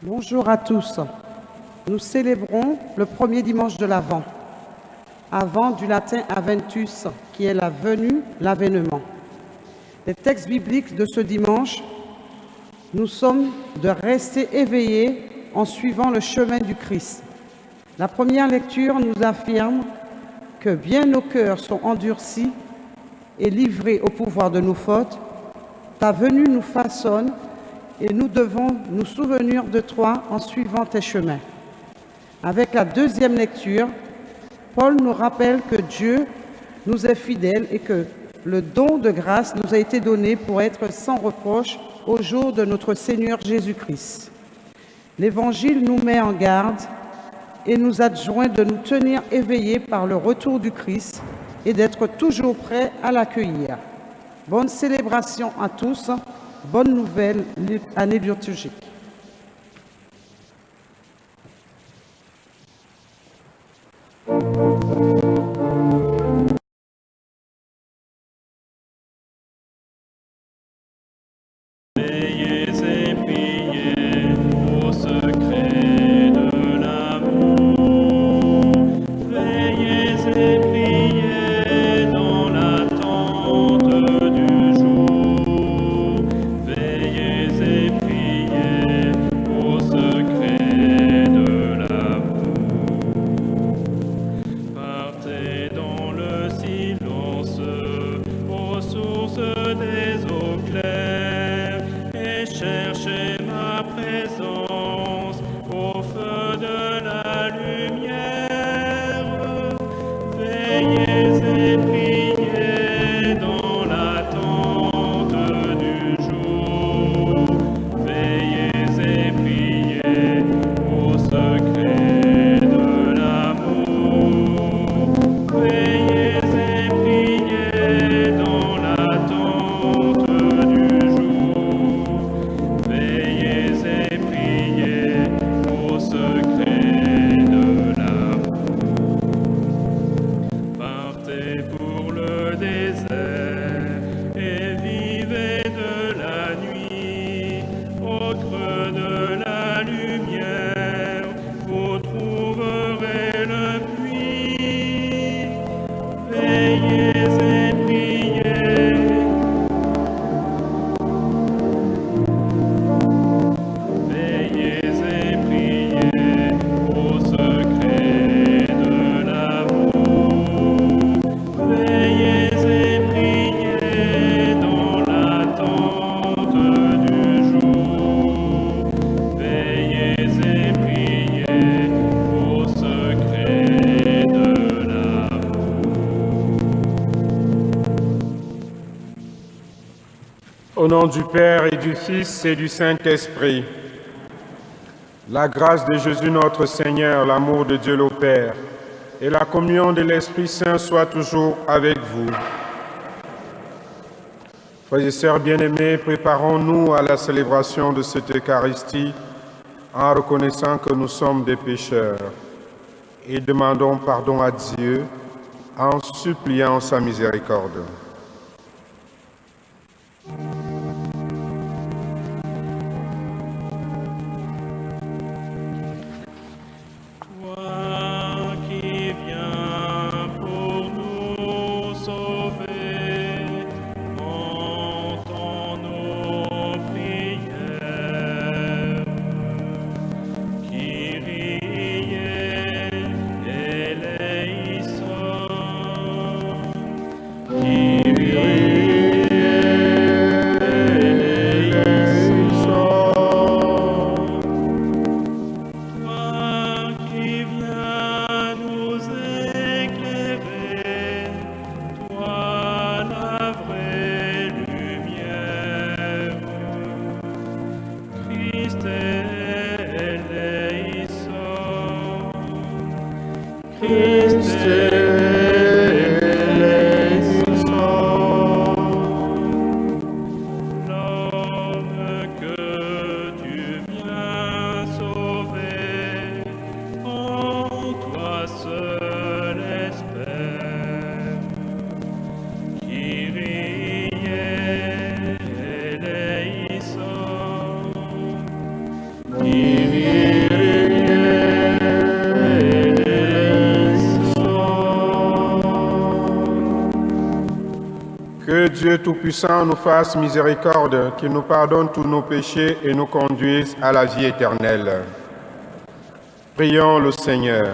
Bonjour à tous. Nous célébrons le premier dimanche de l'Avent, Avant du latin Aventus, qui est la venue, l'avènement. Les textes bibliques de ce dimanche nous sommes de rester éveillés en suivant le chemin du Christ. La première lecture nous affirme que bien nos cœurs sont endurcis et livrés au pouvoir de nos fautes. Ta venue nous façonne et nous devons nous souvenir de toi en suivant tes chemins. Avec la deuxième lecture, Paul nous rappelle que Dieu nous est fidèle et que le don de grâce nous a été donné pour être sans reproche au jour de notre Seigneur Jésus-Christ. L'Évangile nous met en garde et nous adjoint de nous tenir éveillés par le retour du Christ et d'être toujours prêts à l'accueillir. Bonne célébration à tous, bonne nouvelle année liturgique. Au nom du Père et du Fils et du Saint-Esprit, la grâce de Jésus notre Seigneur, l'amour de Dieu le Père et la communion de l'Esprit Saint soient toujours avec vous. Frères et sœurs bien-aimés, préparons-nous à la célébration de cette Eucharistie en reconnaissant que nous sommes des pécheurs et demandons pardon à Dieu en suppliant sa miséricorde. Kyrie Dieu Tout-Puissant nous fasse miséricorde, qu'il nous pardonne tous nos péchés et nous conduise à la vie éternelle. Prions le Seigneur.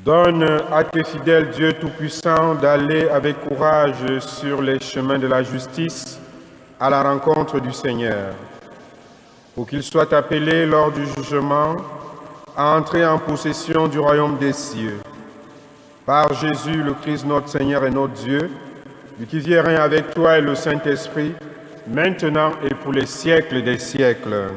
Donne à tes fidèles, Dieu Tout-Puissant, d'aller avec courage sur les chemins de la justice à la rencontre du Seigneur, pour qu'ils soient appelés lors du jugement à entrer en possession du royaume des cieux. Par Jésus, le Christ, notre Seigneur et notre Dieu, lui qui vit et règne avec toi et le Saint-Esprit, maintenant et pour les siècles des siècles.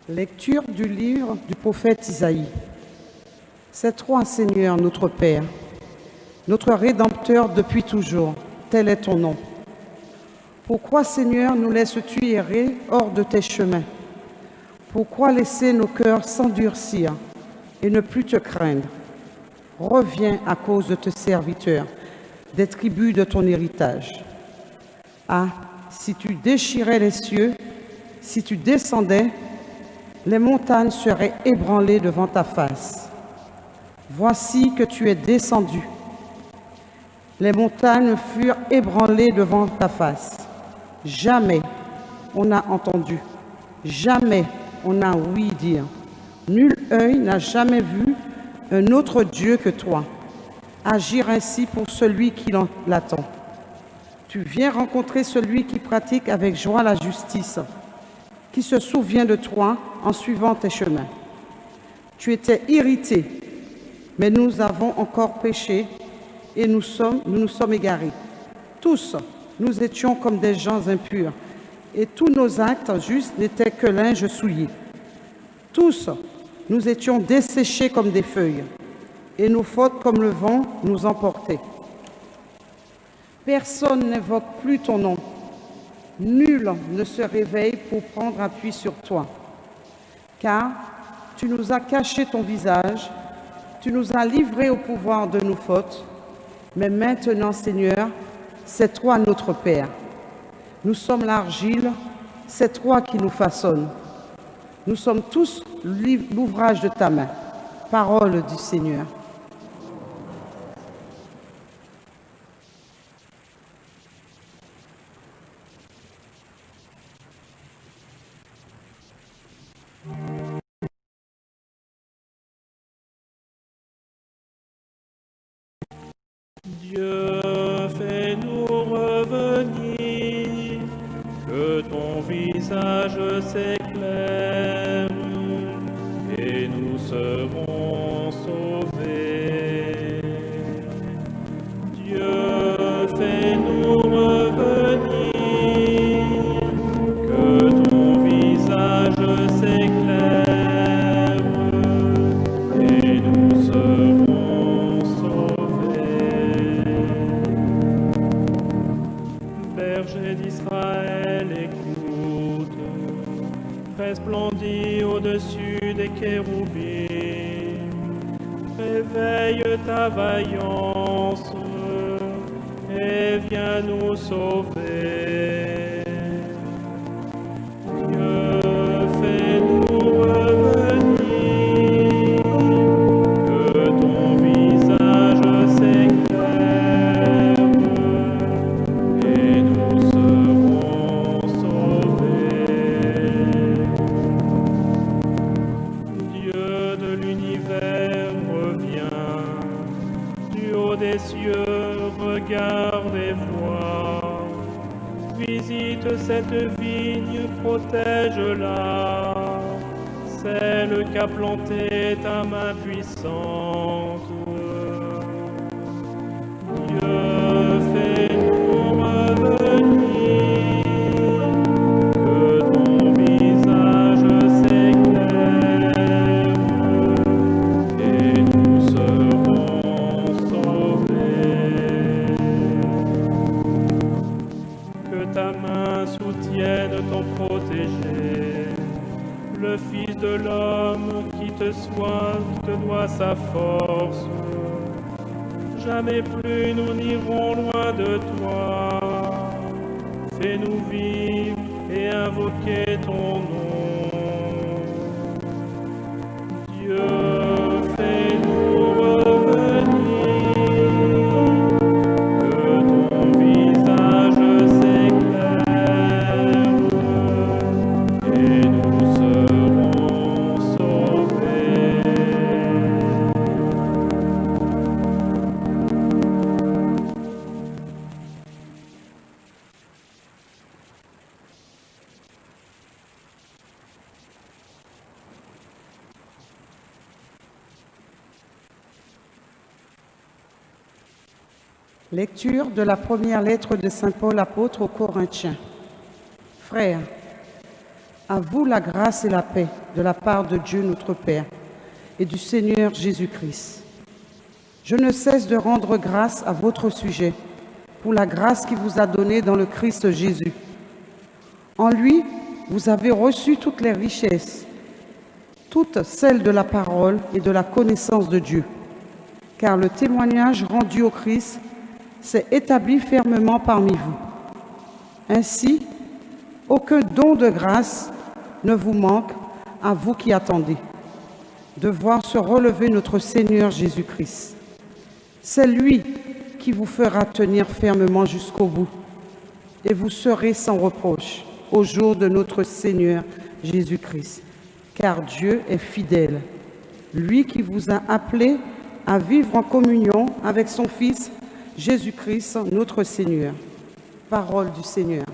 Lecture du livre du prophète Isaïe. C'est toi, Seigneur, notre Père, notre Rédempteur depuis toujours, tel est ton nom. Pourquoi, Seigneur, nous laisses-tu errer hors de tes chemins? Pourquoi laisser nos cœurs s'endurcir et ne plus te craindre? Reviens à cause de tes serviteurs, des tribus de ton héritage. Ah, si tu déchirais les cieux, si tu descendais, les montagnes seraient ébranlées devant ta face. Voici que tu es descendu. Les montagnes furent ébranlées devant ta face. Jamais on n'a entendu, jamais on n'a ouï dire. Nul œil n'a jamais vu un autre Dieu que toi, agir ainsi pour celui qui l'attend. Tu viens rencontrer celui qui pratique avec joie la justice, qui se souvient de toi en suivant tes chemins. Tu étais irrité, mais nous avons encore péché et nous nous sommes égarés. Tous, nous étions comme des gens impurs, et tous nos actes justes n'étaient que linge souillé. Tous, nous étions desséchés comme des feuilles, et nos fautes comme le vent nous emportaient. Personne n'invoque plus ton nom. Nul ne se réveille pour prendre appui sur toi, car tu nous as caché ton visage, tu nous as livrés au pouvoir de nos fautes, mais maintenant, Seigneur, c'est toi notre Père. Nous sommes l'argile, c'est toi qui nous façonnes. Nous sommes tous l'ouvrage de ta main. Parole du Seigneur. Dieu, fais-nous revenir, que ton visage s'éclaire, et nous serons sauvés. Dieu, fais-nous revenir, que ton visage s'éclaire, et nous serons sauvés. Berger d'Israël, écoute, resplendis au-dessus des kéroubim, réveille ta vaillance et viens nous sauver. Dieu, fais-nous revenir, que ton visage s'éclaire, et nous serons sauvés. Dieu de l'univers, reviens, du haut des cieux, regarde et vois. Visite cette vigne, protège-la, celle qu'a planté ta main puissante. Dieu, fais-nous revenir, que ton visage s'éclaire, et nous serons sauvés. Que ta main soutienne ton protégé, le Fils de l'homme qui te doit sa force, jamais plus nous n'irons loin de toi. Fais-nous vivre et invoquer ton nom. Dieu, fais-nous revenir, que ton visage s'éclaire et nous serons sauvés. Lecture de la première lettre de Saint Paul apôtre aux Corinthiens. Frères, à vous la grâce et la paix de la part de Dieu notre Père et du Seigneur Jésus-Christ. Je ne cesse de rendre grâce à votre sujet pour la grâce qu'il vous a donnée dans le Christ Jésus. En lui, vous avez reçu toutes les richesses, toutes celles de la parole et de la connaissance de Dieu, car le témoignage rendu au Christ s'est établi fermement parmi vous. Ainsi, aucun don de grâce ne vous manque à vous qui attendez de voir se relever notre Seigneur Jésus-Christ. C'est lui qui vous fera tenir fermement jusqu'au bout, et vous serez sans reproche au jour de notre Seigneur Jésus-Christ. Car Dieu est fidèle, lui qui vous a appelés à vivre en communion avec son Fils Jésus-Christ, notre Seigneur. Parole du Seigneur.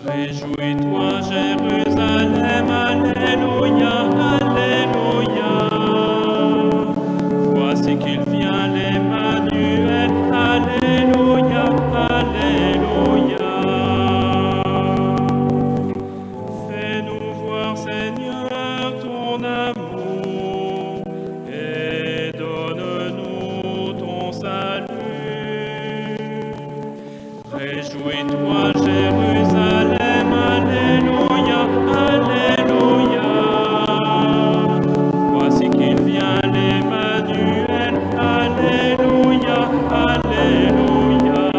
Réjouis-toi, Jérusalem, alléluia, alléluia. Voici qu'il vient, l'Emmanuel, alléluia, alléluia. Fais-nous voir, Seigneur, ton amour et donne-nous ton salut. Réjouis-toi, Jérusalem, alléluia, alléluia. Voici qu'il vient, l'Emmanuel, alléluia, alléluia.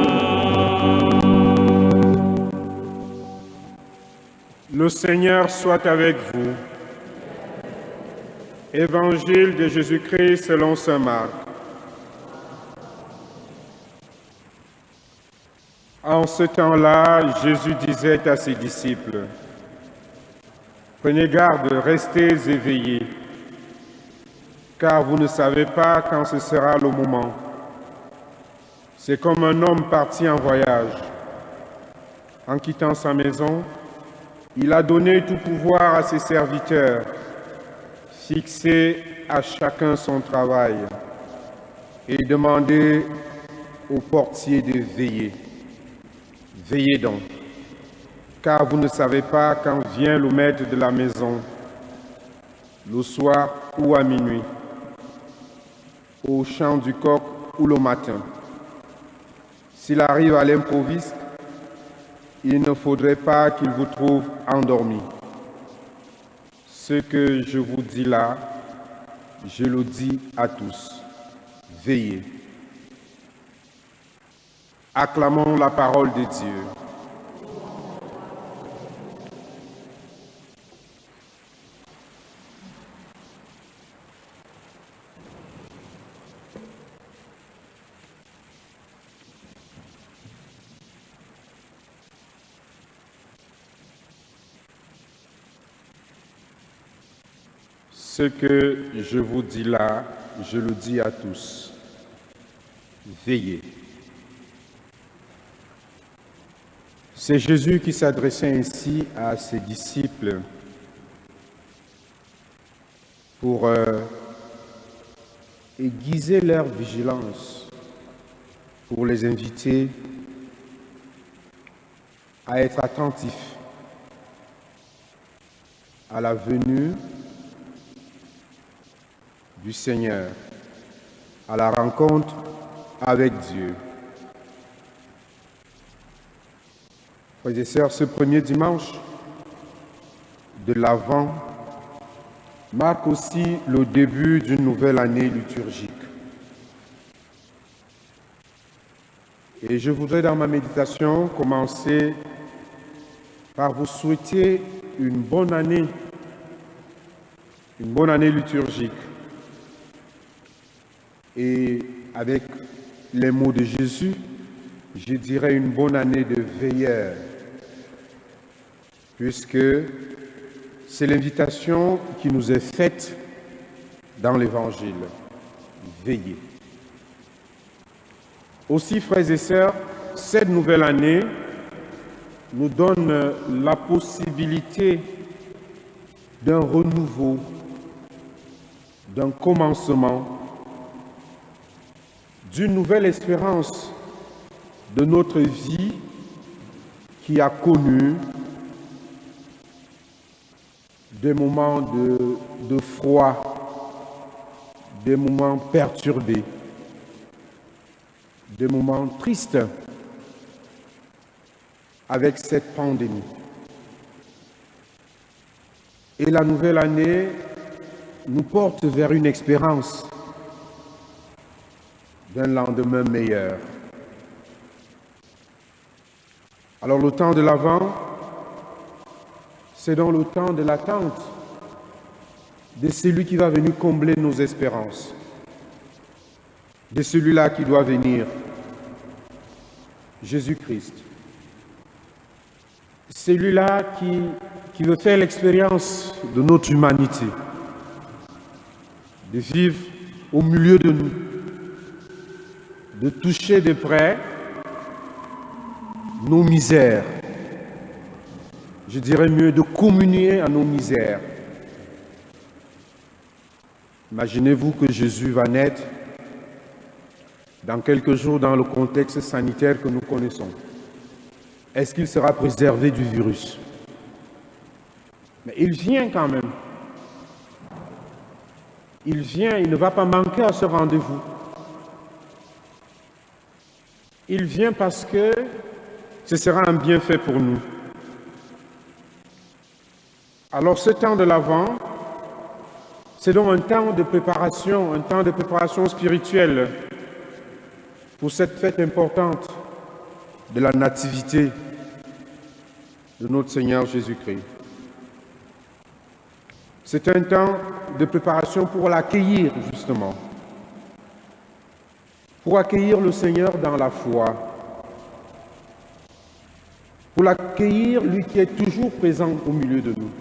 Le Seigneur soit avec vous. Évangile de Jésus-Christ selon saint Marc. En ce temps-là, Jésus disait à ses disciples, « Prenez garde, restez éveillés, car vous ne savez pas quand ce sera le moment. C'est comme un homme parti en voyage. En quittant sa maison, il a donné tout pouvoir à ses serviteurs, fixé à chacun son travail, et demandé au portier de veiller. Veillez donc, car vous ne savez pas quand vient le maître de la maison, le soir ou à minuit, au chant du coq ou le matin. S'il arrive à l'improviste, il ne faudrait pas qu'il vous trouve endormi. Ce que je vous dis là, je le dis à tous. Veillez. Acclamons la parole de Dieu. Ce que je vous dis là, je le dis à tous. Veillez. C'est Jésus qui s'adressait ainsi à ses disciples pour aiguiser leur vigilance, pour les inviter à être attentifs à la venue du Seigneur, à la rencontre avec Dieu. Frères et sœurs, ce premier dimanche de l'Avent marque aussi le début d'une nouvelle année liturgique. Et je voudrais dans ma méditation commencer par vous souhaiter une bonne année liturgique. Et avec les mots de Jésus, je dirais une bonne année de veilleur, puisque c'est l'invitation qui nous est faite dans l'Évangile, veiller. Aussi, frères et sœurs, cette nouvelle année nous donne la possibilité d'un renouveau, d'un commencement, d'une nouvelle espérance de notre vie qui a connu des moments de froid, des moments perturbés, des moments tristes avec cette pandémie. Et la nouvelle année nous porte vers une espérance d'un lendemain meilleur. Alors le temps de l'Avent, c'est dans le temps de l'attente de celui qui va venir combler nos espérances, de celui-là qui doit venir, Jésus-Christ. Celui-là qui veut faire l'expérience de notre humanité, de vivre au milieu de nous, de toucher de près nos misères, je dirais mieux de communier à nos misères. Imaginez-vous que Jésus va naître dans quelques jours dans le contexte sanitaire que nous connaissons. Est-ce qu'il sera préservé du virus? Mais il vient quand même. Il vient, il ne va pas manquer à ce rendez-vous. Il vient parce que ce sera un bienfait pour nous. Alors ce temps de l'Avent, c'est donc un temps de préparation spirituelle pour cette fête importante de la nativité de notre Seigneur Jésus-Christ. C'est un temps de préparation pour l'accueillir, justement. Pour accueillir le Seigneur dans la foi. Pour l'accueillir, lui qui est toujours présent au milieu de nous.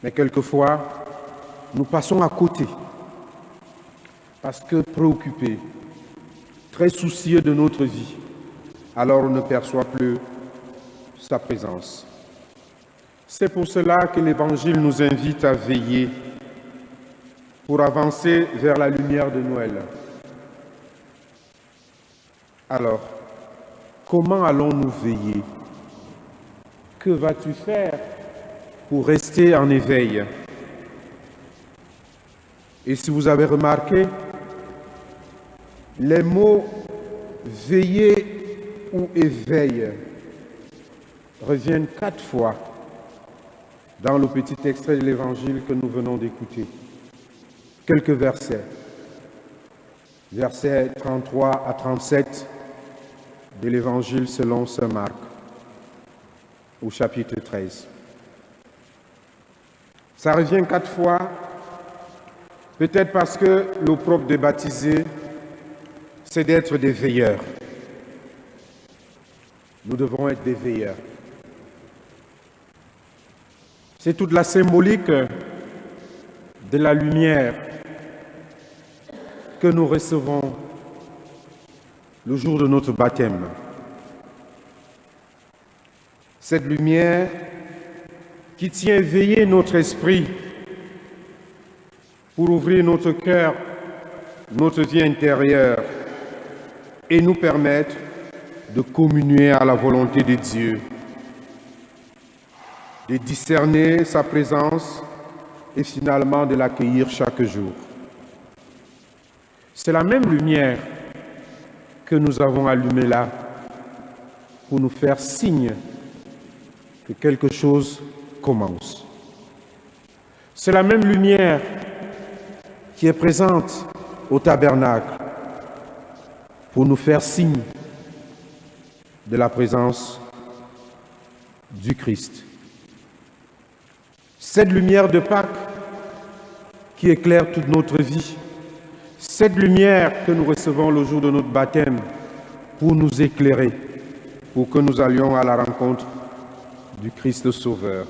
Mais quelquefois, nous passons à côté. Parce que préoccupés, très soucieux de notre vie, alors on ne perçoit plus sa présence. C'est pour cela que l'Évangile nous invite à veiller pour avancer vers la lumière de Noël. Alors, comment allons-nous veiller? Que vas-tu faire pour rester en éveil? Et si vous avez remarqué, les mots veiller ou éveil reviennent 4 fois dans le petit extrait de l'Évangile que nous venons d'écouter. Quelques versets. Versets 33 à 37 de l'Évangile selon saint Marc, au chapitre 13. Ça revient 4 fois, peut-être parce que le propre des baptisés, c'est d'être des veilleurs. Nous devons être des veilleurs. C'est toute la symbolique de la lumière que nous recevons le jour de notre baptême. Cette lumière qui tient éveillé notre esprit pour ouvrir notre cœur, notre vie intérieure et nous permettre de communier à la volonté de Dieu, de discerner sa présence et finalement de l'accueillir chaque jour. C'est la même lumière que nous avons allumée là pour nous faire signe que quelque chose commence. C'est la même lumière qui est présente au tabernacle pour nous faire signe de la présence du Christ. Cette lumière de Pâques qui éclaire toute notre vie, cette lumière que nous recevons le jour de notre baptême pour nous éclairer, pour que nous allions à la rencontre du Christ Sauveur.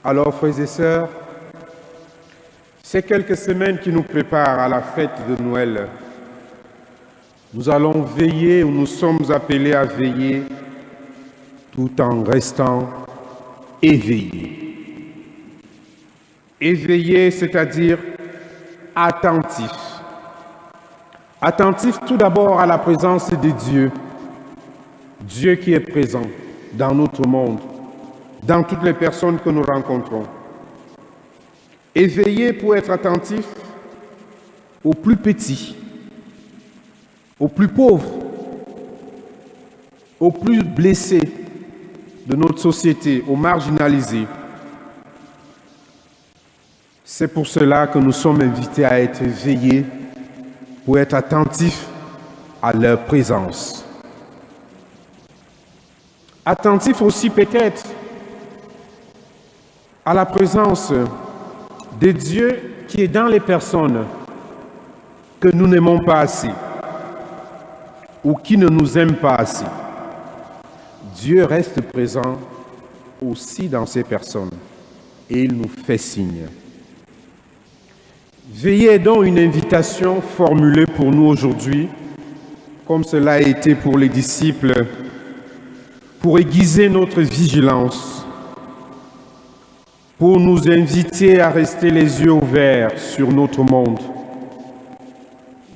Alors, frères et sœurs, ces quelques semaines qui nous préparent à la fête de Noël, nous allons veiller, ou nous sommes appelés à veiller, tout en restant éveillés. Éveillés, c'est-à-dire attentifs. Attentifs tout d'abord à la présence de Dieu. Dieu qui est présent dans notre monde, dans toutes les personnes que nous rencontrons. Éveillés pour être attentifs aux plus petits, aux plus pauvres, aux plus blessés de notre société, aux marginalisés. C'est pour cela que nous sommes invités à être éveillés, pour être attentifs à leur présence. Attentifs aussi peut-être à la présence de Dieu qui est dans les personnes que nous n'aimons pas assez ou qui ne nous aiment pas assez. Dieu reste présent aussi dans ces personnes et il nous fait signe. Veiller est donc une invitation formulée pour nous aujourd'hui, comme cela a été pour les disciples, pour aiguiser notre vigilance, pour nous inviter à rester les yeux ouverts sur notre monde.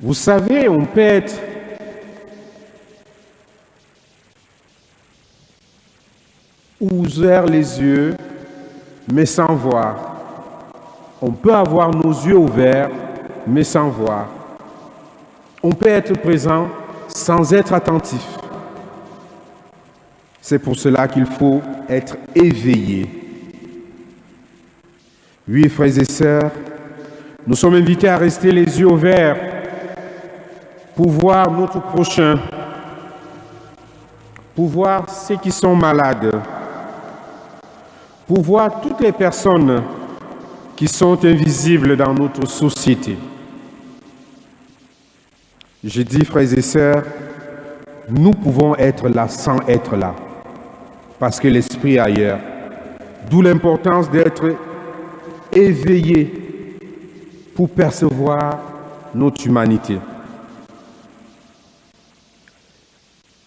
Vous savez, on peut être ouvert les yeux, mais sans voir. On peut avoir nos yeux ouverts, mais sans voir. On peut être présent sans être attentif. C'est pour cela qu'il faut être éveillé. Oui, frères et sœurs, nous sommes invités à rester les yeux ouverts pour voir notre prochain, pour voir ceux qui sont malades, pour voir toutes les personnes qui sont invisibles dans notre société. Je dis, frères et sœurs, nous pouvons être là sans être là, parce que l'esprit est ailleurs. D'où l'importance d'être éveillé pour percevoir notre humanité.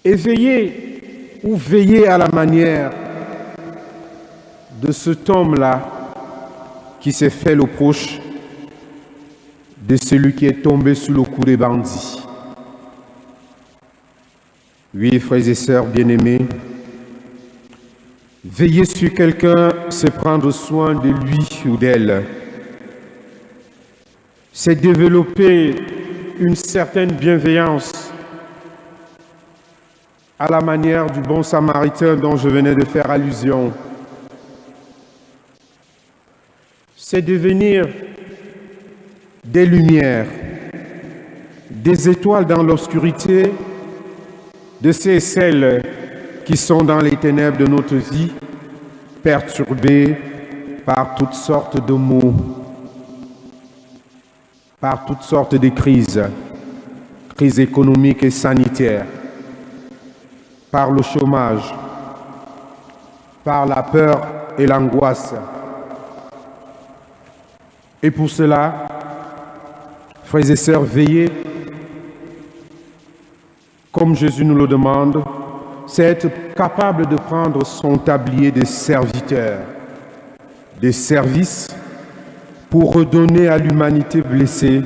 Éveillé ou veiller à la manière de cet homme-là qui s'est fait le proche de celui qui est tombé sous le coup des bandits. Oui, frères et sœurs bien-aimés, veiller sur quelqu'un, c'est prendre soin de lui ou d'elle. C'est développer une certaine bienveillance à la manière du bon samaritain dont je venais de faire allusion. C'est devenir des lumières, des étoiles dans l'obscurité de ces et celles qui sont dans les ténèbres de notre vie, perturbées par toutes sortes de maux, par toutes sortes de crises économiques et sanitaires, par le chômage, par la peur et l'angoisse. Et pour cela, frères et sœurs, veillez, comme Jésus nous le demande, c'est être capable de prendre son tablier de serviteur, de service, pour redonner à l'humanité blessée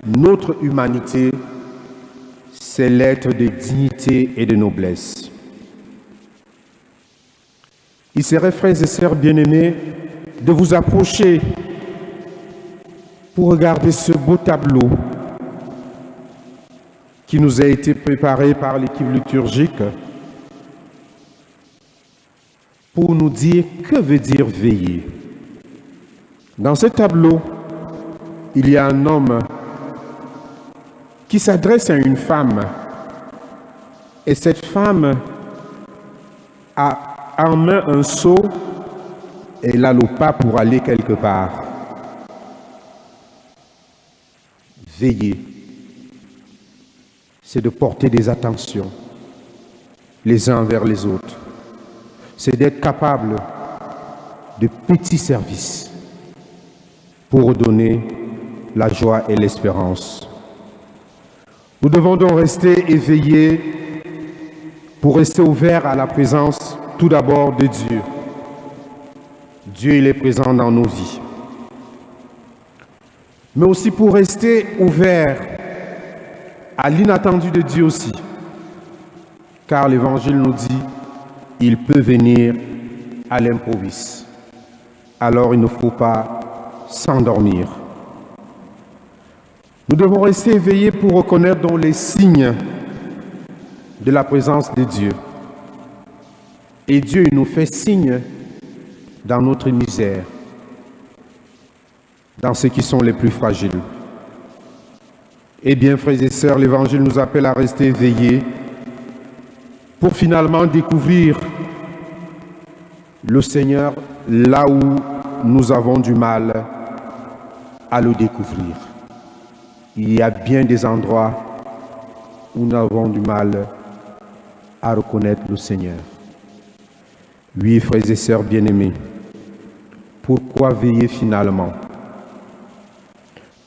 notre humanité, ses lettres de dignité et de noblesse. Il serait, frères et sœurs bien-aimés, de vous approcher pour regarder ce beau tableau qui nous a été préparé par l'équipe liturgique. pour nous dire que veut dire veiller. Dans ce tableau, il y a un homme qui s'adresse à une femme. Et cette femme a en main un seau et elle a le pas pour aller quelque part. Veiller, c'est de porter des attentions les uns vers les autres. C'est d'être capable de petits services pour donner la joie et l'espérance. Nous devons donc rester éveillés pour rester ouverts à la présence tout d'abord de Dieu. Dieu, il est présent dans nos vies. Mais aussi pour rester ouverts à l'inattendu de Dieu aussi. Car l'Évangile nous dit, il peut venir à l'improviste. Alors il ne faut pas s'endormir. Nous devons rester éveillés pour reconnaître donc les signes de la présence de Dieu. Et Dieu il nous fait signe dans notre misère, dans ceux qui sont les plus fragiles. Eh bien, frères et sœurs, l'Évangile nous appelle à rester éveillés pour finalement découvrir le Seigneur là où nous avons du mal à le découvrir. Il y a bien des endroits où nous avons du mal à reconnaître le Seigneur. Oui, frères et sœurs bien-aimés, pourquoi veiller finalement?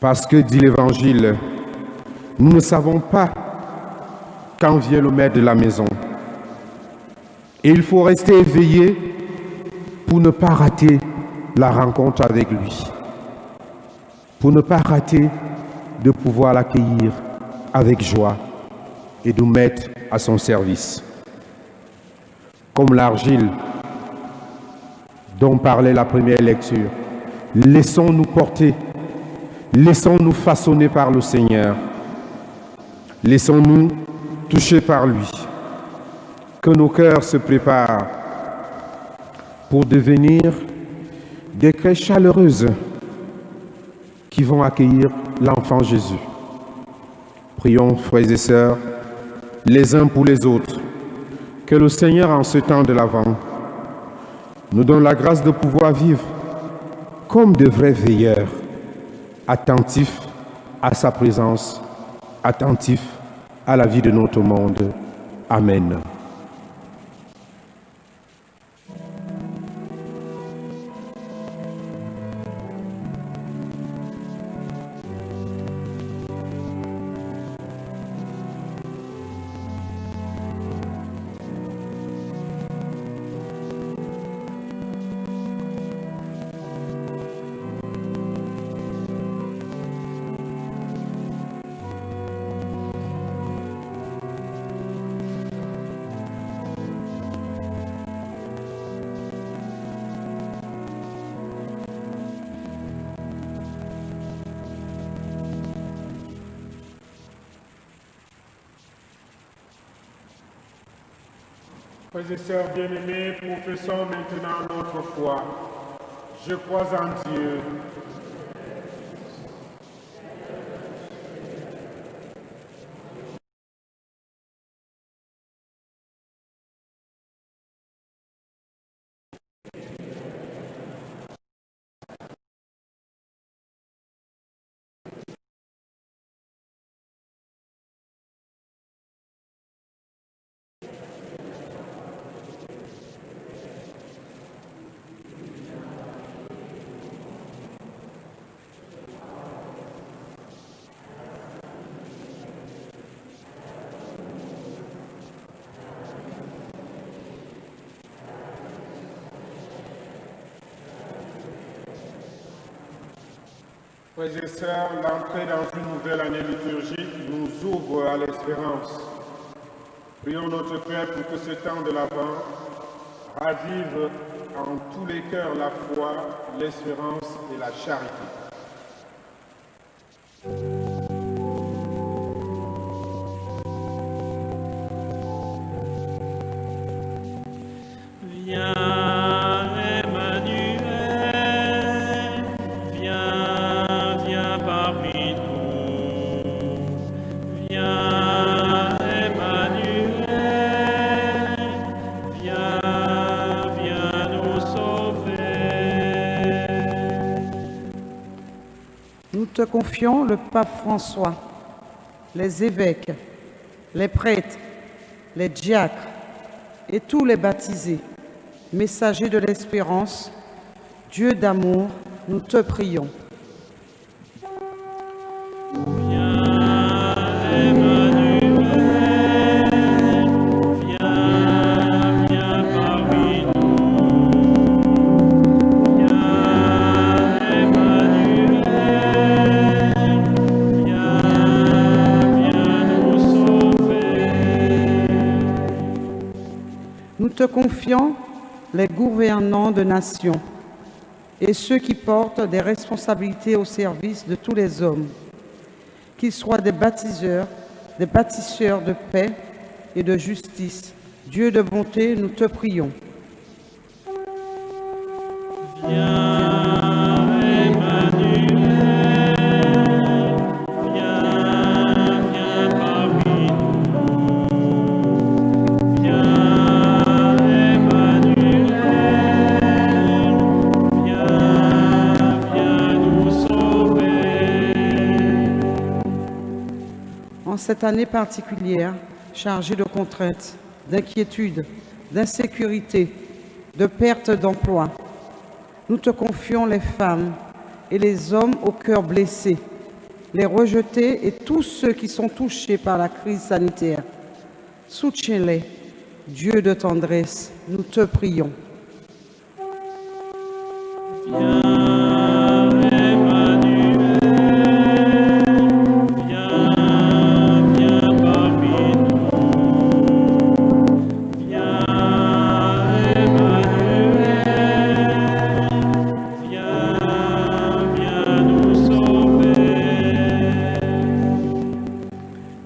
Parce que, dit l'Évangile, nous ne savons pas quand vient le maître de la maison. Et il faut rester éveillé pour ne pas rater la rencontre avec lui. Pour ne pas rater de pouvoir l'accueillir avec joie et de mettre à son service. Comme l'argile dont parlait la première lecture, laissons-nous porter, laissons-nous façonner par le Seigneur, laissons-nous toucher par lui, que nos cœurs se préparent pour devenir des crèches chaleureuses qui vont accueillir l'enfant Jésus. Prions, frères et sœurs, les uns pour les autres, que le Seigneur, en ce temps de l'Avent, nous donne la grâce de pouvoir vivre comme de vrais veilleurs, attentifs à sa présence, attentifs à la vie de notre monde. Amen. Frères et sœurs bien-aimés, professons maintenant notre foi. Je crois en Dieu, frères et sœurs, l'entrée dans une nouvelle année liturgique nous ouvre à l'espérance. Prions notre Père pour que ce temps de l'Avent ravive en tous les cœurs la foi, l'espérance et la charité. Viens, confions le pape François, les évêques, les prêtres, les diacres et tous les baptisés, messagers de l'espérance. Dieu d'amour, nous te prions. Nous te confions les gouvernants de nations et ceux qui portent des responsabilités au service de tous les hommes, qu'ils soient des bâtisseurs de paix et de justice. Dieu de bonté, nous te prions. En cette année particulière, chargée de contraintes, d'inquiétudes, d'insécurité, de perte d'emploi, nous te confions les femmes et les hommes au cœur blessé, les rejetés et tous ceux qui sont touchés par la crise sanitaire. Soutiens-les, Dieu de tendresse, nous te prions.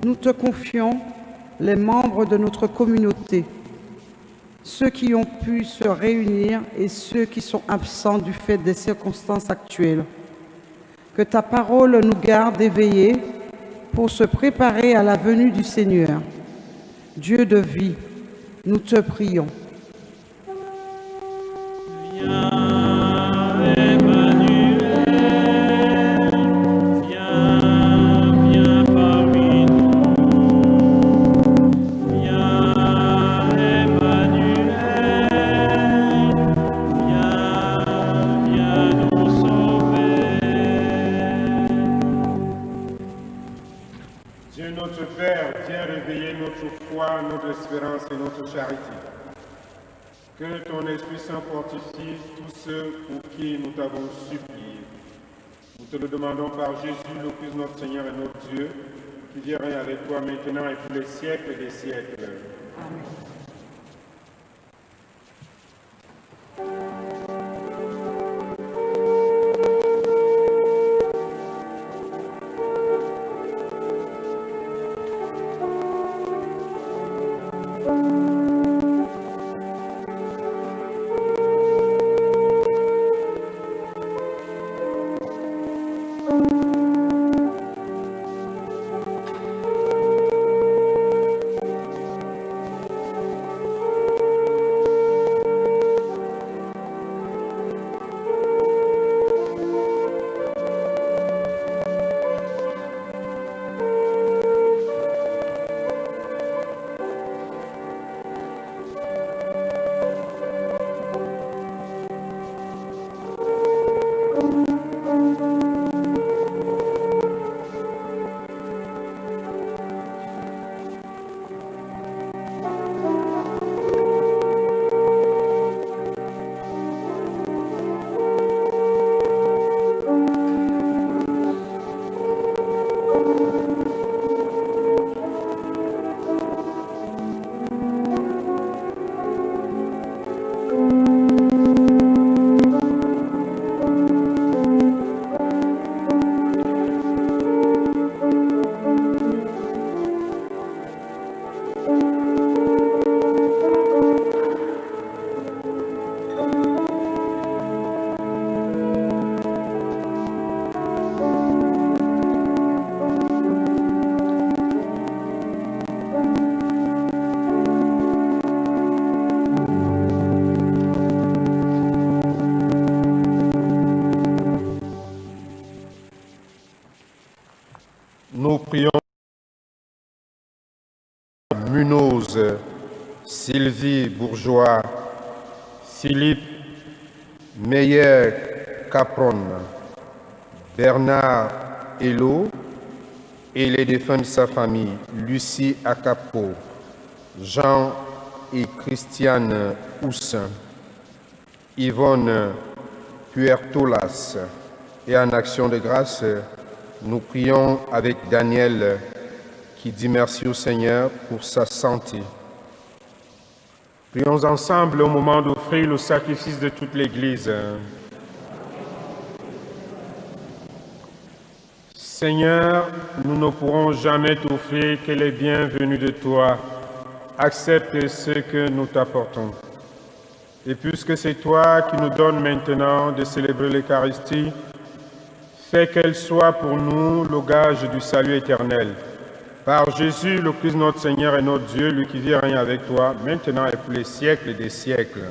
Nous te confions les membres de notre communauté, ceux qui ont pu se réunir et ceux qui sont absents du fait des circonstances actuelles. Que ta parole nous garde éveillés pour se préparer à la venue du Seigneur. Dieu de vie, nous te prions. Dieu notre Père, viens réveiller notre foi, notre espérance et notre charité. Que ton Esprit Saint fortifie tous ceux pour qui nous t'avons supplié. Nous te le demandons par Jésus, le Christ notre Seigneur et notre Dieu, qui vient avec toi maintenant et pour les siècles des siècles. Amen. Rose, Sylvie Bourgeois, Philippe Meyer-Capron, Bernard Hello et les défunts de sa famille, Lucie Acapo, Jean et Christiane Houssin, Yvonne Puertolas. Et en action de grâce, nous prions avec Daniel qui dit merci au Seigneur pour sa santé. Prions ensemble au moment d'offrir le sacrifice de toute l'Église. Seigneur, nous ne pourrons jamais t'offrir que les bienvenus de toi. Accepte ce que nous t'apportons. Et puisque c'est toi qui nous donnes maintenant de célébrer l'Eucharistie, fais qu'elle soit pour nous le gage du salut éternel. Par Jésus, le Christ notre Seigneur et notre Dieu, lui qui vit et règne avec toi, maintenant et pour les siècles des siècles.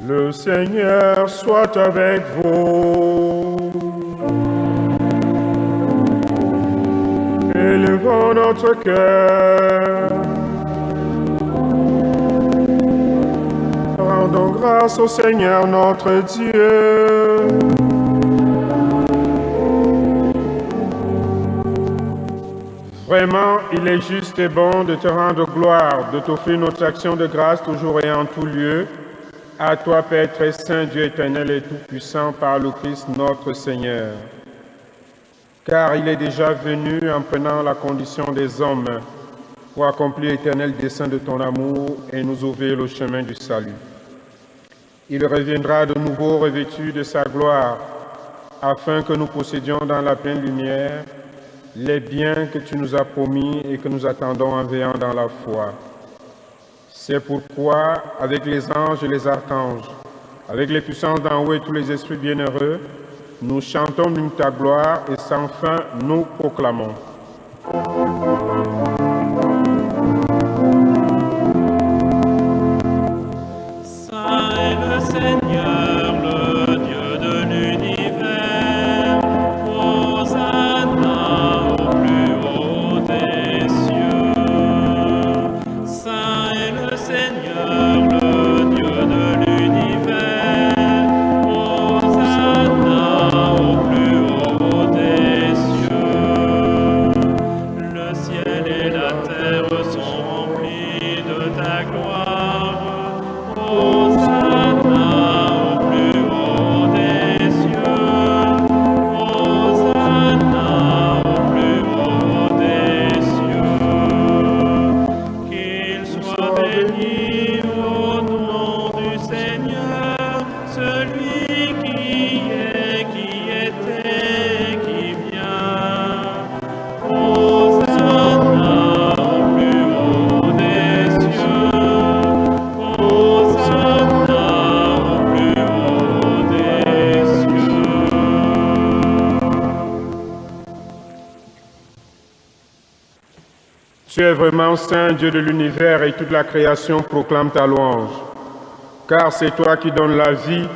Le Seigneur soit avec vous. Élevons notre cœur. Rendons grâce au Seigneur notre Dieu. Vraiment, il est juste et bon de te rendre gloire, de t'offrir notre action de grâce toujours et en tout lieu. À toi, Père très saint, Dieu éternel et tout-puissant, par le Christ notre Seigneur. Car il est déjà venu en prenant la condition des hommes pour accomplir l'éternel dessein de ton amour et nous ouvrir le chemin du salut. Il reviendra de nouveau revêtu de sa gloire, afin que nous possédions dans la pleine lumière les biens que tu nous as promis et que nous attendons en veillant dans la foi. C'est pourquoi, avec les anges et les archanges, avec les puissances d'en haut et tous les esprits bienheureux, nous chantons d'une ta gloire et sans fin nous proclamons. Saint est le Seigneur, le Dieu de l'univers. Hosanna au plus haut des cieux. Saint est le Seigneur, le Dieu de l'univers. Hosanna au plus haut des cieux. Le ciel et la terre sont remplis de ta gloire. Hosanna au plus haut des cieux. Hosanna au plus haut des cieux. Qu'il soit béni au nom du Seigneur, celui qui est, qui était, qui vient. Hosanna au plus haut des cieux. Hosanna au plus haut des cieux. Tu es vraiment saint, Dieu de l'univers, et toute la création proclame ta louange. Car c'est toi qui donnes la vie,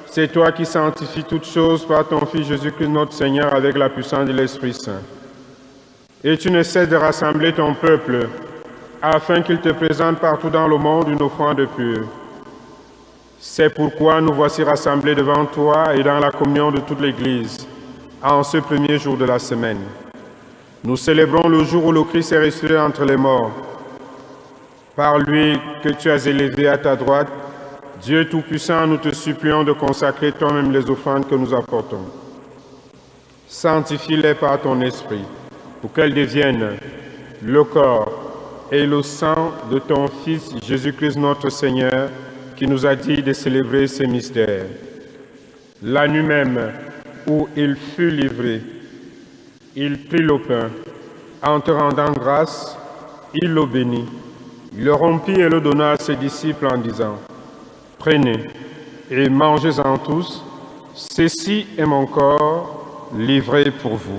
c'est toi qui sanctifies toutes choses par ton Fils Jésus-Christ notre Seigneur avec la puissance de l'Esprit Saint. Et tu ne cesses de rassembler ton peuple, afin qu'il te présente partout dans le monde une offrande pure. C'est pourquoi nous voici rassemblés devant toi et dans la communion de toute l'Église, en ce premier jour de la semaine. Nous célébrons le jour où le Christ est ressuscité entre les morts. Par lui que tu as élevé à ta droite, Dieu Tout-Puissant, nous te supplions de consacrer toi-même les offrandes que nous apportons. Sanctifie-les par ton esprit, pour qu'elles deviennent le corps et le sang de ton Fils Jésus-Christ notre Seigneur, qui nous a dit de célébrer ces mystères. La nuit même où il fut livré, il prit le pain. En te rendant grâce, il le bénit. Il le rompit et le donna à ses disciples en disant, « Prenez et mangez-en tous, ceci est mon corps livré pour vous. »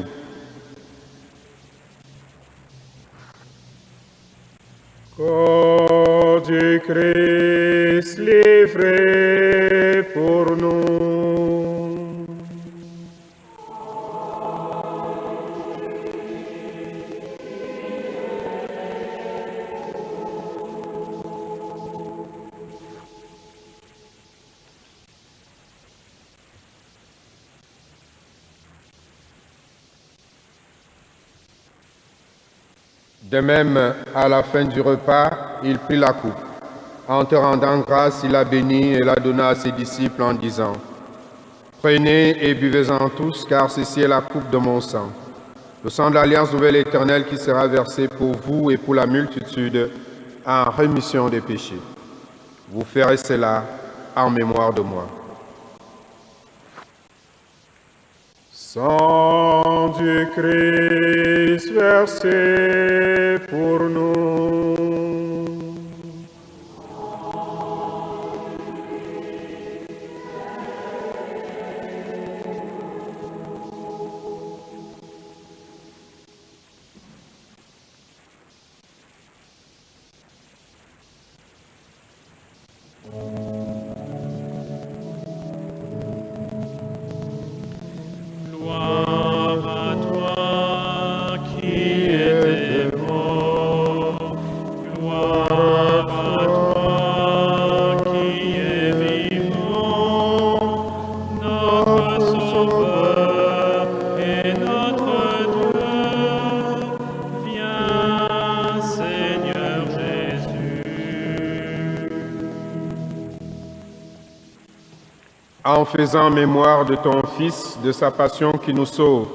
Corps du Christ livré pour nous. De même, à la fin du repas, il prit la coupe. En te rendant grâce, il la bénit et la donna à ses disciples en disant, « Prenez et buvez-en tous, car ceci est la coupe de mon sang, le sang de l'alliance nouvelle et éternelle qui sera versé pour vous et pour la multitude en rémission des péchés. Vous ferez cela en mémoire de moi. » Sang du Christ versé pour nous. Gloire à toi qui étais mort, gloire à toi qui es vivant, notre Sauveur et notre Dieu. Viens, Seigneur Jésus. En faisant mémoire de ton Fils, de sa passion qui nous sauve,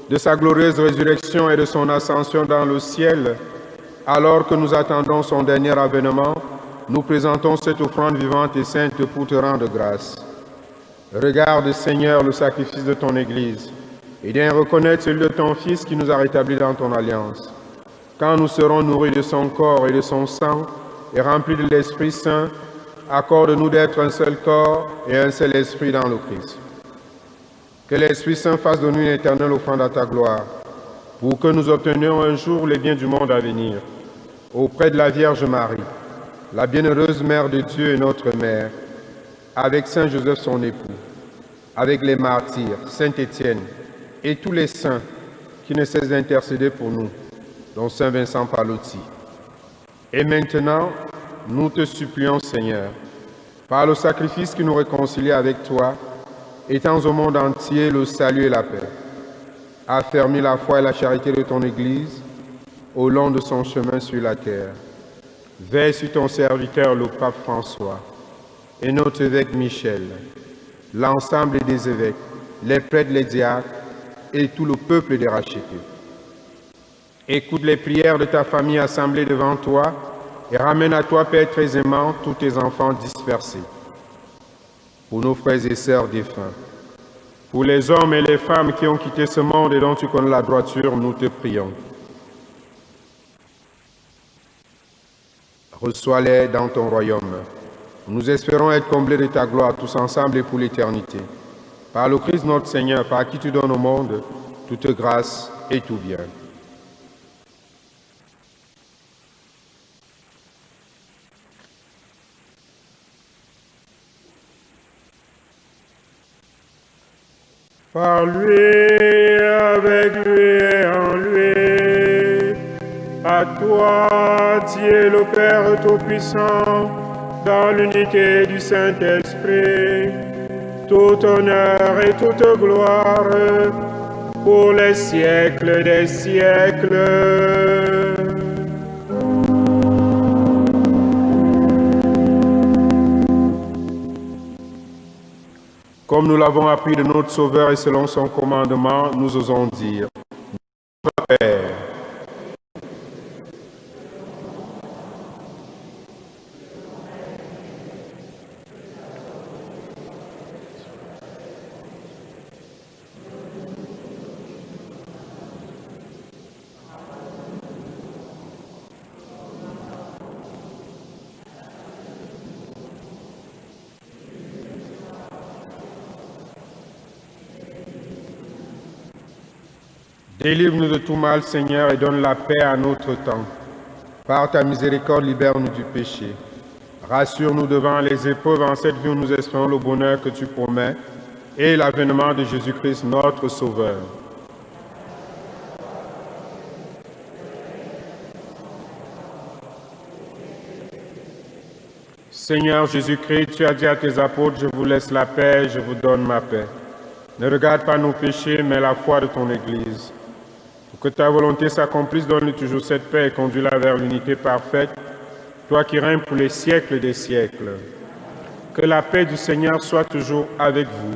de sa glorieuse résurrection et de son ascension dans le ciel, alors que nous attendons son dernier avènement, nous présentons cette offrande vivante et sainte pour te rendre grâce. Regarde, Seigneur, le sacrifice de ton Église, et viens reconnaître celui de ton Fils qui nous a rétablis dans ton alliance. Quand nous serons nourris de son corps et de son sang, et remplis de l'Esprit Saint, accorde-nous d'être un seul corps et un seul esprit dans le Christ. Que l'Esprit Saint fasse de nous une éternelle offrande à ta gloire, pour que nous obtenions un jour les biens du monde à venir, auprès de la Vierge Marie, la bienheureuse Mère de Dieu et notre Mère, avec Saint Joseph son époux, avec les martyrs, Saint Étienne et tous les saints qui ne cessent d'intercéder pour nous, dont Saint Vincent Pallotti. Et maintenant, nous te supplions, Seigneur, par le sacrifice qui nous réconcilie avec toi, étends au monde entier le salut et la paix. Affermis la foi et la charité de ton Église au long de son chemin sur la terre. Veille sur ton serviteur, le pape François, et notre évêque Michel, l'ensemble des évêques, les prêtres, les diacres et tout le peuple des rachetés. Écoute les prières de ta famille assemblée devant toi et ramène à toi, Père très aimant, tous tes enfants dispersés. Pour nos frères et sœurs défunts, pour les hommes et les femmes qui ont quitté ce monde et dont tu connais la droiture, nous te prions. Reçois-les dans ton royaume. Nous espérons être comblés de ta gloire tous ensemble et pour l'éternité. Par le Christ notre Seigneur, par qui tu donnes au monde toute grâce et tout bien. Par lui, avec lui et en lui, à toi, Dieu le Père Tout-Puissant, dans l'unité du Saint-Esprit, tout honneur et toute gloire, pour les siècles des siècles. Comme nous l'avons appris de notre Sauveur et selon son commandement, nous osons dire, Notre Père, délivre-nous de tout mal, Seigneur, et donne la paix à notre temps. Par ta miséricorde, libère-nous du péché. Rassure-nous devant les épreuves en cette vie où nous espérons le bonheur que tu promets et l'avènement de Jésus-Christ, notre Sauveur. Seigneur Jésus-Christ, tu as dit à tes apôtres, je vous laisse la paix, je vous donne ma paix. Ne regarde pas nos péchés, mais la foi de ton Église. Pour que ta volonté s'accomplisse, donne-nous toujours cette paix et conduis-la vers l'unité parfaite, toi qui règnes pour les siècles des siècles. Que la paix du Seigneur soit toujours avec vous.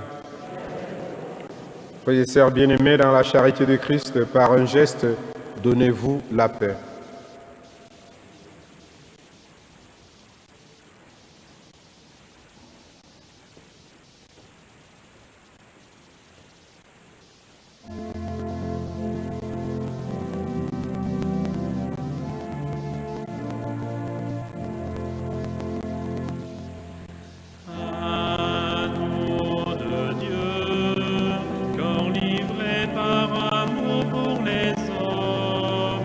Frères et sœurs bien-aimés, dans la charité de Christ, par un geste, donnez-vous la paix. Agneau de Dieu, corps livré par amour pour les hommes.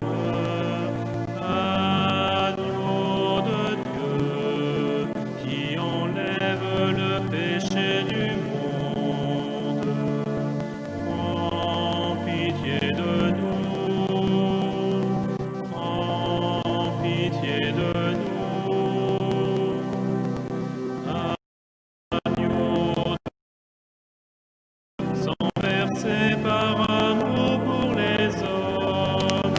Agneau de Dieu, qui enlève le péché du monde. Prends pitié de nous, prends pitié de nous. Sang versé par amour pour les hommes,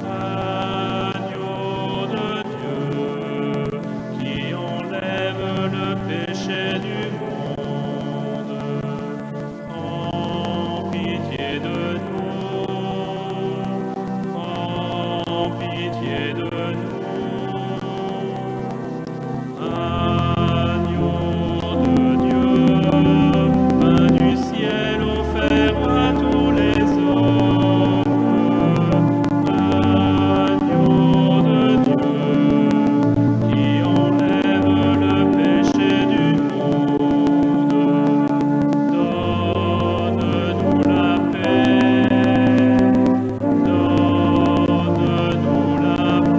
agneau de Dieu, qui enlève le péché du monde. Prends pitié de nous, prends pitié de nous. Agneau de Dieu, pain du ciel offert à tous les hommes. Agneau de Dieu, qui enlève le péché du monde. Donne-nous la paix, donne-nous la paix.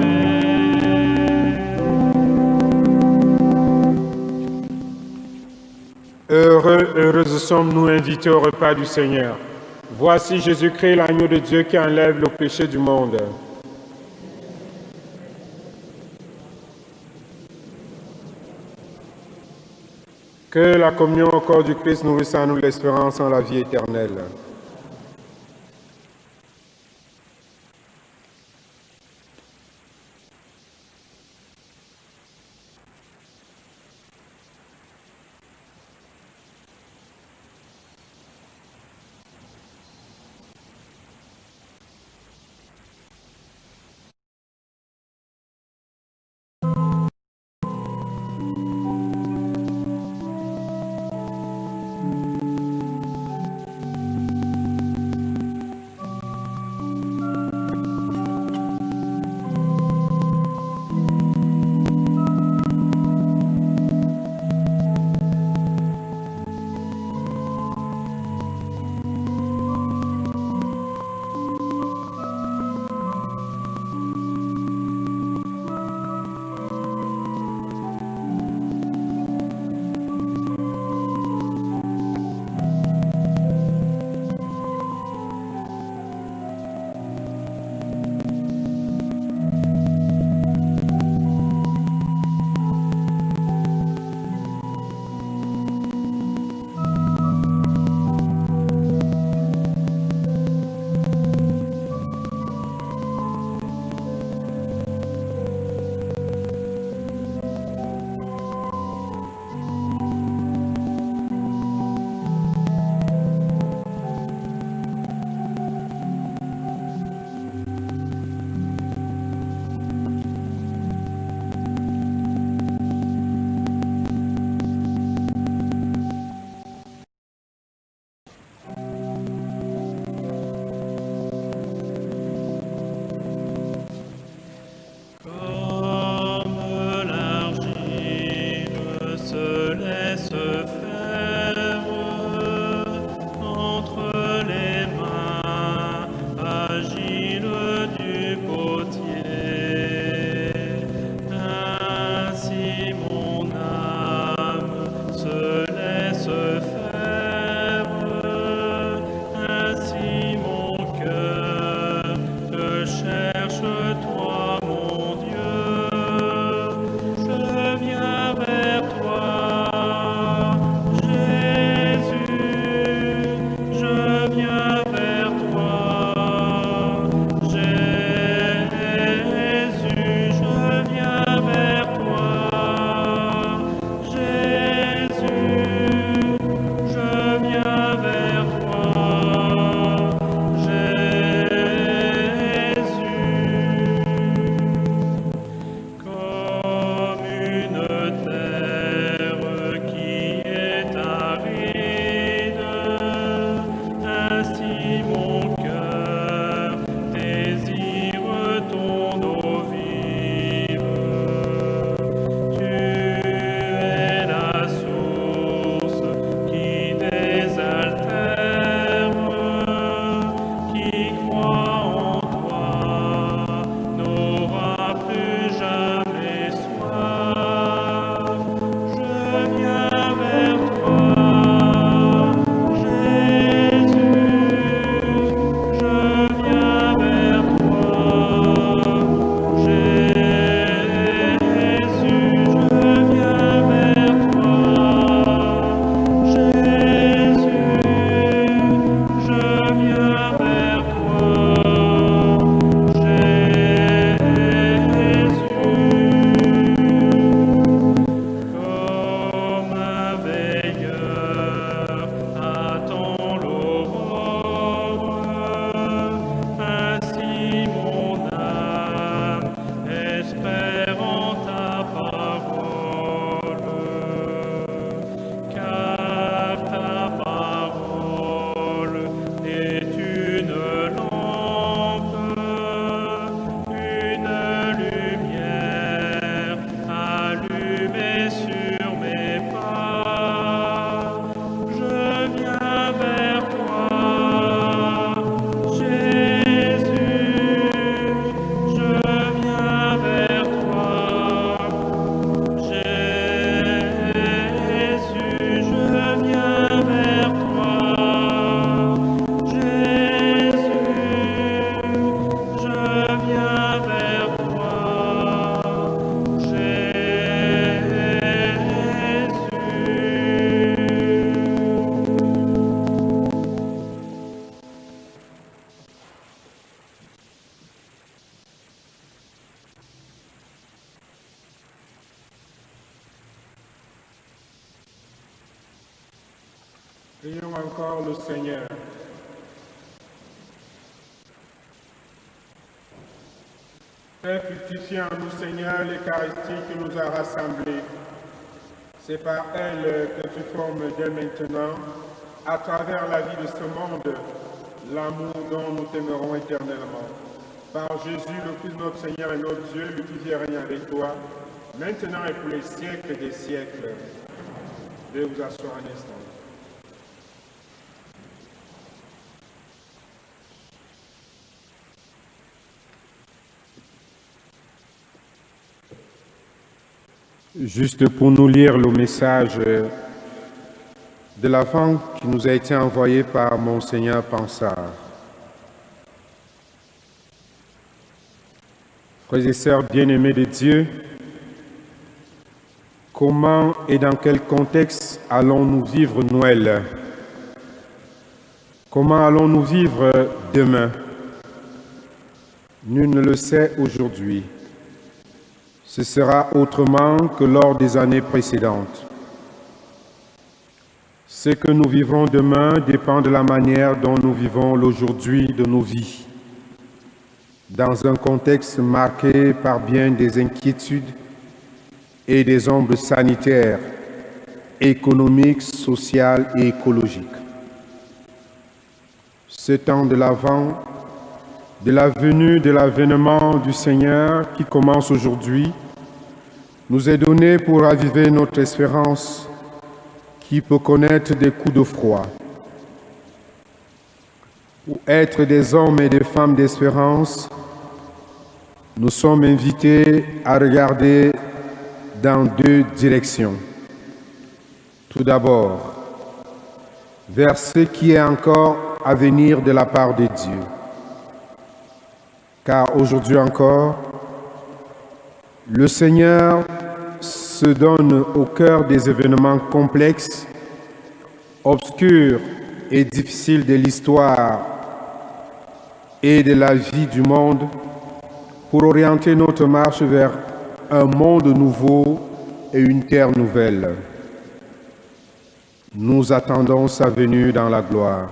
Heureux, heureuses sommes-nous invités au repas du Seigneur. Voici Jésus-Christ, l'agneau de Dieu qui enlève le péché du monde. Que la communion au corps du Christ nourrisse en nous l'espérance en la vie éternelle. Prions encore le Seigneur. Fais fructifier en nous, Seigneur, l'Eucharistie qui nous a rassemblés. C'est par elle que tu formes dès maintenant, à travers la vie de ce monde, l'amour dont nous t'aimerons éternellement. Par Jésus, le Christ, notre Seigneur et notre Dieu, lui qui vit et règne avec toi, maintenant et pour les siècles des siècles. Veuillez vous asseoir un instant. Juste pour nous lire le message de l'Avent qui nous a été envoyé par Monseigneur Pansard. Frères et sœurs bien-aimés de Dieu, comment et dans quel contexte allons-nous vivre Noël? Comment allons-nous vivre demain? Nul ne le sait aujourd'hui. Ce sera autrement que lors des années précédentes. Ce que nous vivrons demain dépend de la manière dont nous vivons l'aujourd'hui de nos vies, dans un contexte marqué par bien des inquiétudes et des ombres sanitaires, économiques, sociales et écologiques. Ce temps de l'Avent, de la venue, de l'avènement du Seigneur qui commence aujourd'hui, nous est donné pour raviver notre espérance qui peut connaître des coups de froid. Pour être des hommes et des femmes d'espérance, nous sommes invités à regarder dans deux directions. Tout d'abord, vers ce qui est encore à venir de la part de Dieu. Car aujourd'hui encore, le Seigneur se donne au cœur des événements complexes, obscurs et difficiles de l'histoire et de la vie du monde pour orienter notre marche vers un monde nouveau et une terre nouvelle. Nous attendons sa venue dans la gloire.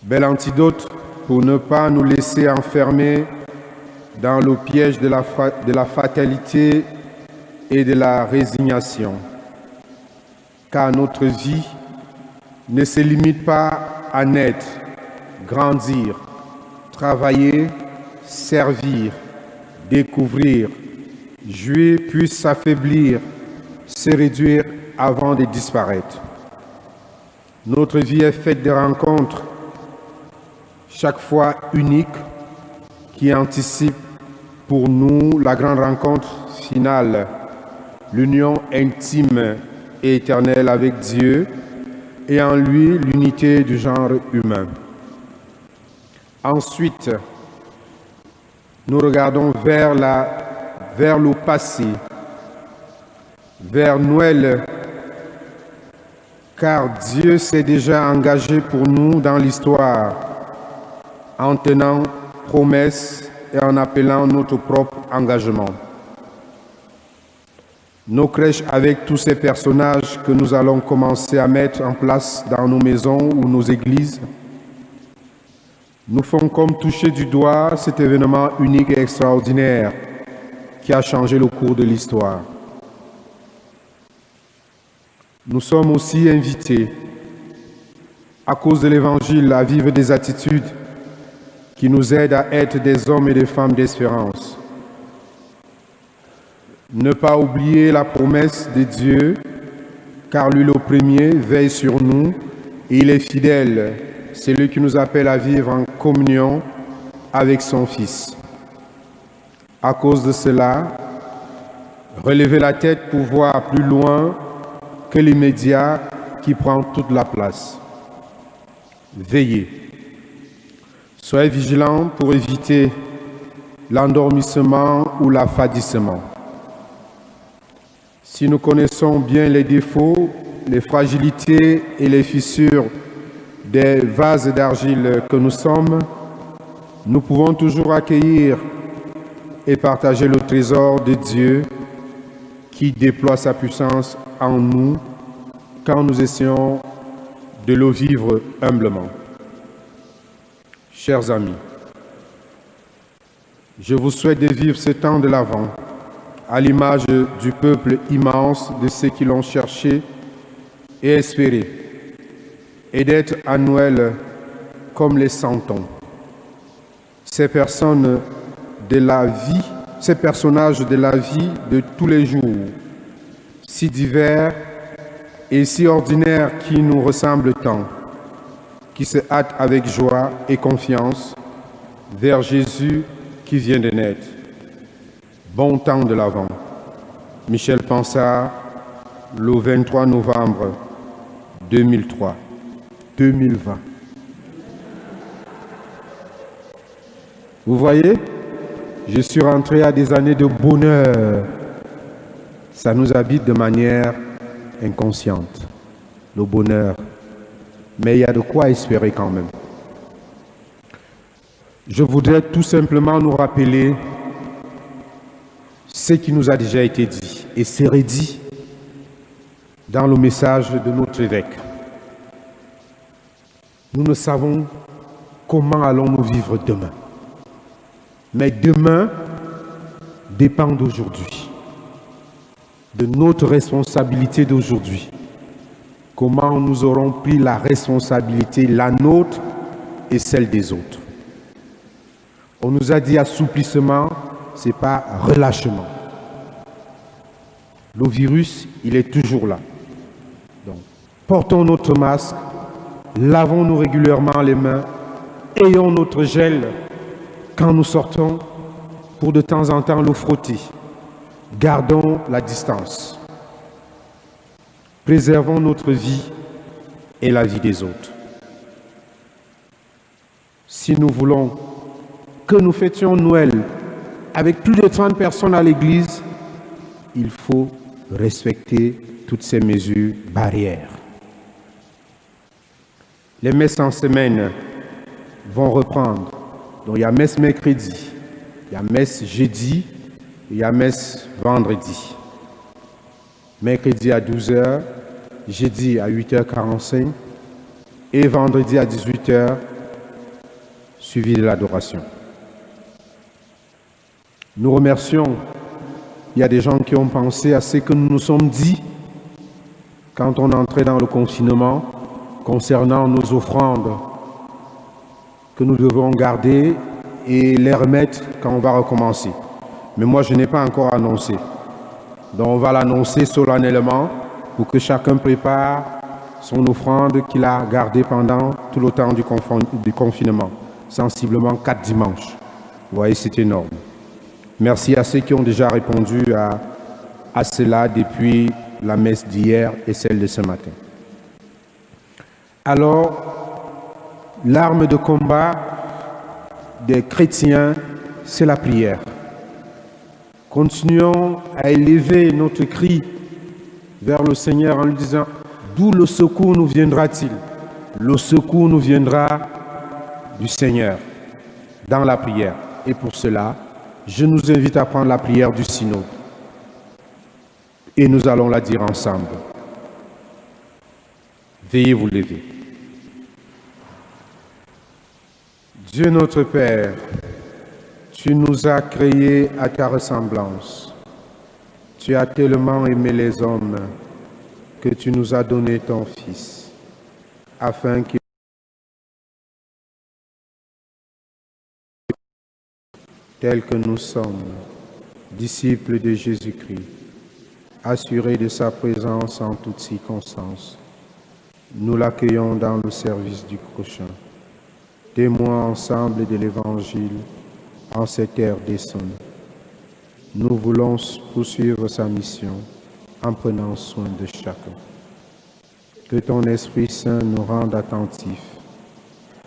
Bel antidote pour ne pas nous laisser enfermer dans le piège de la fatalité et de la résignation. Car notre vie ne se limite pas à naître, grandir, travailler, servir, découvrir, jouir puis s'affaiblir, se réduire avant de disparaître. Notre vie est faite de rencontres, chaque fois uniques, qui anticipent pour nous la grande rencontre finale, l'union intime et éternelle avec Dieu et en lui l'unité du genre humain. Ensuite, nous regardons vers le passé, vers Noël, car Dieu s'est déjà engagé pour nous dans l'histoire, en tenant promesse et en appelant notre propre engagement. Nos crèches avec tous ces personnages que nous allons commencer à mettre en place dans nos maisons ou nos églises nous font comme toucher du doigt cet événement unique et extraordinaire qui a changé le cours de l'histoire. Nous sommes aussi invités, à cause de l'Évangile, à vivre des attitudes qui nous aident à être des hommes et des femmes d'espérance. Ne pas oublier la promesse de Dieu, car lui le premier veille sur nous et il est fidèle. C'est lui qui nous appelle à vivre en communion avec son Fils. À cause de cela, relevez la tête pour voir plus loin que l'immédiat qui prend toute la place. Veillez. Soyez vigilants pour éviter l'endormissement ou l'affadissement. Si nous connaissons bien les défauts, les fragilités et les fissures des vases d'argile que nous sommes, nous pouvons toujours accueillir et partager le trésor de Dieu qui déploie sa puissance en nous quand nous essayons de le vivre humblement. Chers amis, je vous souhaite de vivre ce temps de l'Avent à l'image du peuple immense de ceux qui l'ont cherché et espéré, et d'être à Noël comme les santons. Ces personnages de la vie de tous les jours, si divers et si ordinaires qui nous ressemblent tant, qui se hâtent avec joie et confiance vers Jésus qui vient de naître. Bon temps de l'Avent. Michel Pansard, le 23 novembre 2020. Vous voyez, je suis rentré à des années de bonheur. Ça nous habite de manière inconsciente, le bonheur. Mais il y a de quoi espérer quand même. Je voudrais tout simplement nous rappeler ce qui nous a déjà été dit et c'est redit dans le message de notre évêque. Nous ne savons comment allons-nous vivre demain. Mais demain dépend d'aujourd'hui, de notre responsabilité d'aujourd'hui. Comment nous aurons pris la responsabilité, la nôtre et celle des autres. On nous a dit assouplissement, ce n'est pas relâchement. Le virus, il est toujours là. Donc, portons notre masque, lavons-nous régulièrement les mains, ayons notre gel quand nous sortons pour de temps en temps le frotter. Gardons la distance. Préservons notre vie et la vie des autres. Si nous voulons que nous fêtions Noël avec plus de 30 personnes à l'église, il faut respecter toutes ces mesures barrières. Les messes en semaine vont reprendre. Donc il y a messe mercredi, il y a messe jeudi, il y a messe vendredi. Mercredi à 12h, jeudi à 8h45 et vendredi à 18h, suivi de l'adoration. Nous remercions, il y a des gens qui ont pensé à ce que nous nous sommes dit quand on entrait dans le confinement concernant nos offrandes que nous devons garder et les remettre quand on va recommencer. Mais moi, je n'ai pas encore annoncé. Donc, on va l'annoncer solennellement pour que chacun prépare son offrande qu'il a gardée pendant tout le temps du confinement, sensiblement 4 dimanches. Vous voyez, c'est énorme. Merci à ceux qui ont déjà répondu à cela depuis la messe d'hier et celle de ce matin. Alors, l'arme de combat des chrétiens, c'est la prière. Continuons à élever notre cri vers le Seigneur en lui disant « D'où le secours nous viendra-t-il » Le secours nous viendra du Seigneur dans la prière. Et pour cela, je nous invite à prendre la prière du synode. Et nous allons la dire ensemble. Veuillez vous lever. Dieu notre Père, tu nous as créés à ta ressemblance. Tu as tellement aimé les hommes que tu nous as donné ton Fils, afin qu'il tel que nous sommes, disciples de Jésus-Christ, assurés de sa présence en toutes circonstances. Nous l'accueillons dans le service du prochain, témoins ensemble de l'Évangile en cette terre d'Essonne. Nous voulons poursuivre sa mission en prenant soin de chacun. Que ton Esprit Saint nous rende attentifs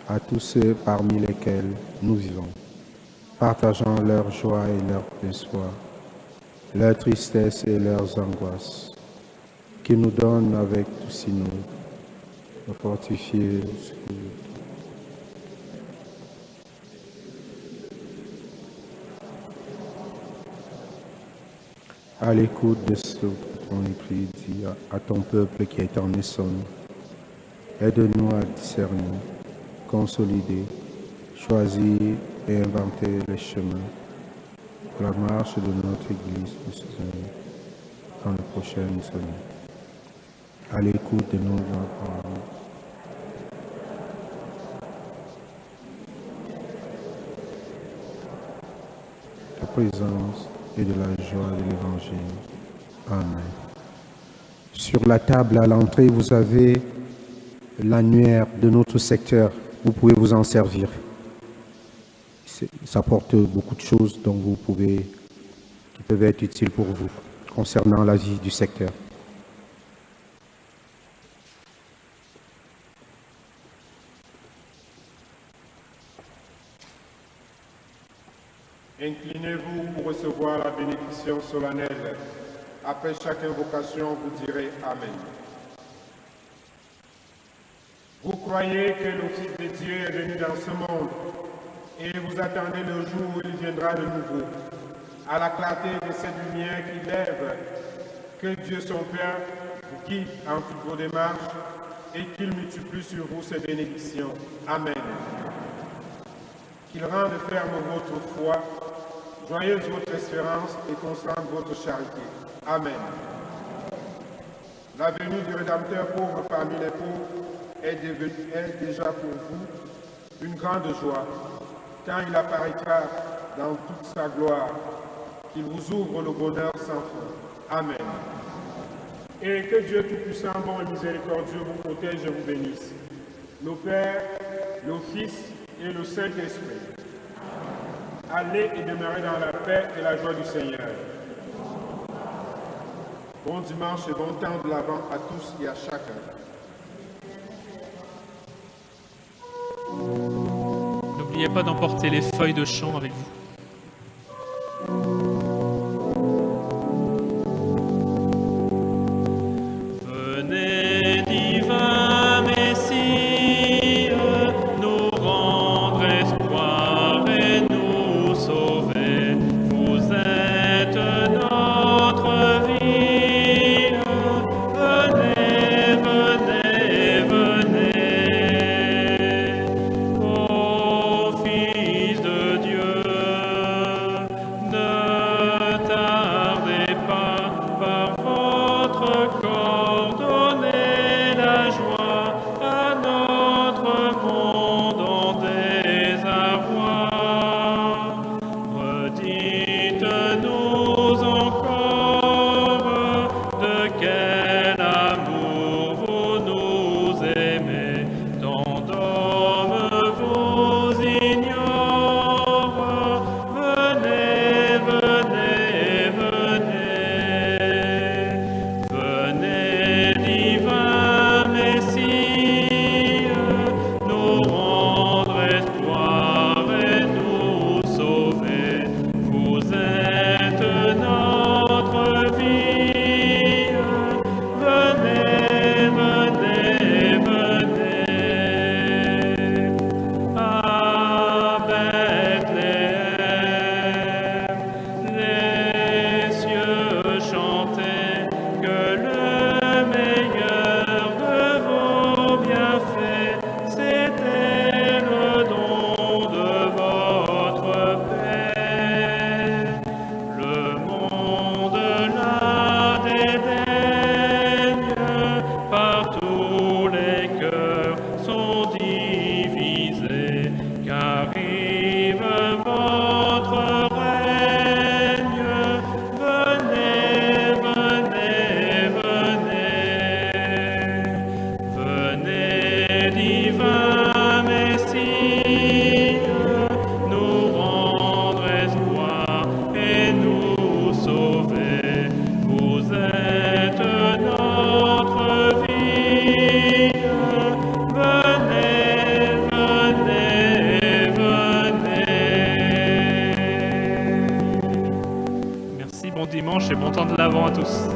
à tous ceux parmi lesquels nous vivons, partageant leur joie et leur espoir, leur tristesse et leurs angoisses, qui nous donne avec tous synode de fortifier à l'écoute de ce que ton Esprit dit à ton peuple qui est en Essonne. Aide-nous à discerner, consolider, choisir et inventer les chemins pour la marche de notre Église dans les prochaines semaines. À l'écoute de nos paroles. La présence et de la joie de l'Évangile. Amen. Sur la table à l'entrée, vous avez l'annuaire de notre secteur. Vous pouvez vous en servir. Ça porte beaucoup de choses qui peuvent être utiles pour vous concernant la vie du secteur. Inclinez-vous pour recevoir la bénédiction solennelle. Après chaque invocation, vous direz Amen. Vous croyez que le Fils de Dieu est venu dans ce monde et vous attendez le jour où il viendra de nouveau. À la clarté de cette lumière qui lève, que Dieu son Père vous guide en toutes vos démarches et qu'il multiplie sur vous ses bénédictions. Amen. Qu'il rende ferme votre foi, joyeuse votre espérance et constante votre charité. Amen. La venue du Rédempteur pauvre parmi les pauvres est déjà pour vous une grande joie, quand il apparaîtra dans toute sa gloire, qu'il vous ouvre le bonheur sans fin. Amen. Et que Dieu Tout-Puissant, bon et miséricordieux vous protège et vous bénisse. Le Père, le Fils et le Saint-Esprit. Allez et demeurez dans la paix et la joie du Seigneur. Bon dimanche et bon temps de l'Avent à tous et à chacun. N'oubliez pas d'emporter les feuilles de chant avec vous. Venez, divin Messie, nous rendre espoir et nous sauver. Vous êtes notre vie. Venez, venez, venez. Ô Fils de Dieu, ne tardez pas par votre corps, donnez la joie à notre monde en désarroi. Redites-nous encore de quel amour vous nous aimez, tant d'hommes vous ignorent. Venez, venez, venez. Venez, divin Messie, nous rendre espoir et nous sauver. Vous êtes notre vie. Venez, venez, venez. À Bethléem, les cieux chantaient que le meilleur de vos bienfaits, c'était le don de votre paix. Le monde la dédaigne, partout les cœurs sont divisés, qu'arrive votre règne. Venez, venez, venez. Venez, divin Messie, nous rendre espoir et nous sauver. Vous êtes notre vie. Venez, venez, venez. Merci, bon dimanche et bon temps de l'Avent à tous.